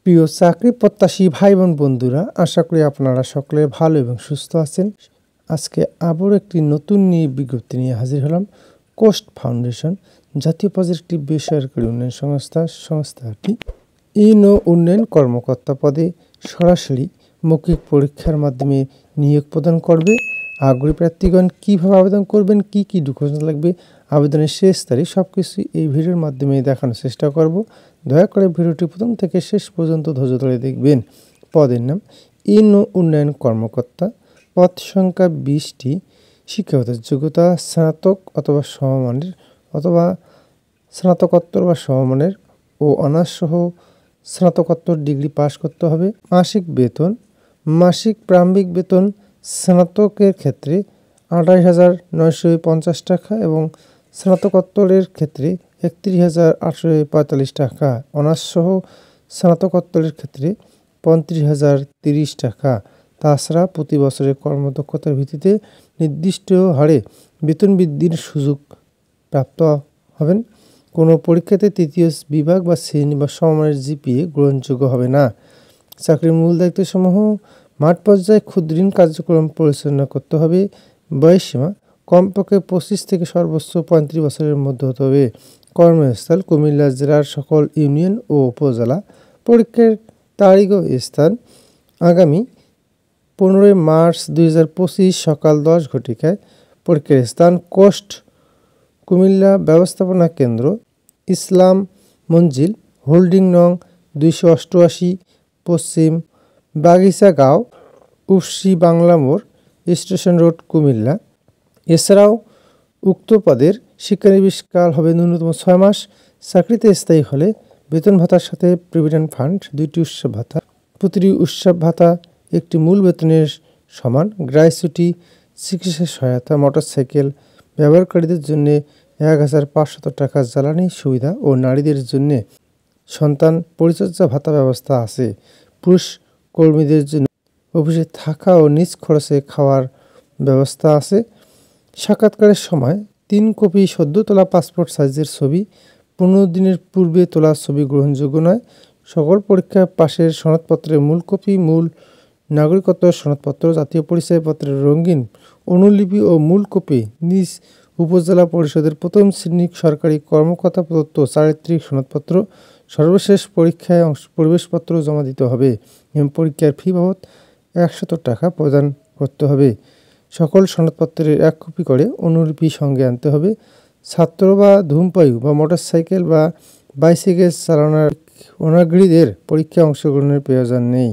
প্রিয় চাকরি প্রত্যাশী ভাই বোন বন্ধুরা, আশা করি আপনারা সকলে ভালো এবং সুস্থ আছেন। আজকে আবার একটি নতুন বিজ্ঞপ্তি নিয়ে হাজির হলাম। কোস্ট ফাউন্ডেশন জাতীয় পর্যায়ের একটি বেসরকারি উন্নয়ন সংস্থাটি উন্নয়ন কর্মকর্তা পদে সরাসরি মৌখিক পরীক্ষার মাধ্যমে নিয়োগ প্রদান করবে। আগ্রহী প্রার্থীগণ কীভাবে আবেদন করবেন, কি কি ডকুমেন্টস লাগবে, আবেদনের শেষ তারিখ, সব কিছু এই ভিডিওর মাধ্যমে দেখানোর চেষ্টা করব। দয়া করে ভিডিওটি প্রথম থেকে শেষ পর্যন্ত ধৈর্য ধরে দেখবেন। পদের নাম উন্নয়ন কর্মকর্তা, পদ সংখ্যা 20টি, শিক্ষাগত যোগ্যতা স্নাতক অথবা সমমানের অথবা স্নাতকোত্তর বা সমমানের ও অনার্সসহ স্নাতকোত্তর ডিগ্রি পাশ করতে হবে। মাসিক বেতন, মাসিক প্রারম্ভিক বেতন স্নাতকের ক্ষেত্রে 28,950 টাকা এবং স্নাতকোত্তরের ক্ষেত্রে 31,845 টাকা, অনার্সসহ স্নাতকোত্তরের ক্ষেত্রে 35,030 টাকা। তাছাড়া প্রতি বছরের কর্মদক্ষতার ভিত্তিতে নির্দিষ্ট হারে বেতন বৃদ্ধির সুযোগ প্রাপ্ত হবেন। কোনো পরীক্ষাতে তৃতীয় বিভাগ বা শ্রেণী বা সমমানের জিপিএ গ্রহণযোগ্য হবে না। চাকরির মূল দায়িত্বসমূহ: মাঠ পর্যায়ে ক্ষুদ্রঋণ কার্যক্রম পরিচালনা করতে হবে। বয়সসীমা কমপক্ষে 25 থেকে সর্বোচ্চ 35 বছরের মধ্যে হতে হবে। কর্মস্থল কুমিল্লা জেলার সকল ইউনিয়ন ও উপজেলা। পরীক্ষার তারিখ ও স্থান: আগামী 15 মার্চ 2025 সকাল 10 ঘটিকায়। পরীক্ষার স্থান কোস্ট কুমিল্লা ব্যবস্থাপনা কেন্দ্র, ইসলাম মঞ্জিল, হোল্ডিং নং 288, পশ্চিম বাগিচা গাঁও, উফসি বাংলা মোড়, স্টেশন রোড, কুমিল্লা। এছাড়াও উক্ত পদের শিক্ষানবিশকাল হবে ন্যূনতম 6 মাস। চাকরিতে স্থায়ী হলে বেতন ভাতার সাথে প্রভিডেন্ট ফান্ড, 2টি উৎসব ভাতা, প্রতিটি উৎসব ভাতা একটি মূল বেতনের সমান। গ্র্যাচুইটি, চিকিৎসা সহায়তা, মোটরসাইকেল ব্যবহারকারীদের জন্য 1,500 টাকা জ্বালানি সুবিধা ও নারীদের জন্য সন্তান পরিচর্যা ভাতা ব্যবস্থা আছে। পুরুষ কর্মীদের জন্য অফিসে থাকা ও নিজ খরচে খাওয়ার ব্যবস্থা আছে। সাক্ষাৎকারের সময় 3 কপি সদ্য তোলা পাসপোর্ট সাইজের ছবি, 15 দিনের পূর্বে তোলা ছবি গ্রহণযোগ্য নয়। সকল পরীক্ষা পাশের সনদপত্রের মূল কপি, মূল নাগরিকত্ব সনদপত্র, জাতীয় পরিচয়পত্রের রঙিন অনুলিপি ও মূল কপি নিজ উপজেলা পরিষদের প্রথম শ্রেণী সরকারি কর্মকর্তা প্রদত্ত চারিত্রিক সনদপত্র, সর্বশেষ পরীক্ষায় প্রবেশপত্র জমা দিতে হবে এবং পরীক্ষার ফি বাবদ 100 টাকা প্রদান করতে হবে। সকল সনদপত্রের 1 কপি করে অনুলিপি সঙ্গে আনতে হবে। ছাত্র বা ধূমপায়ী বা মোটরসাইকেল বা বাইসাইকেল চালানোর অনাগ্রহীদের পরীক্ষায় অংশগ্রহণের প্রয়োজন নেই।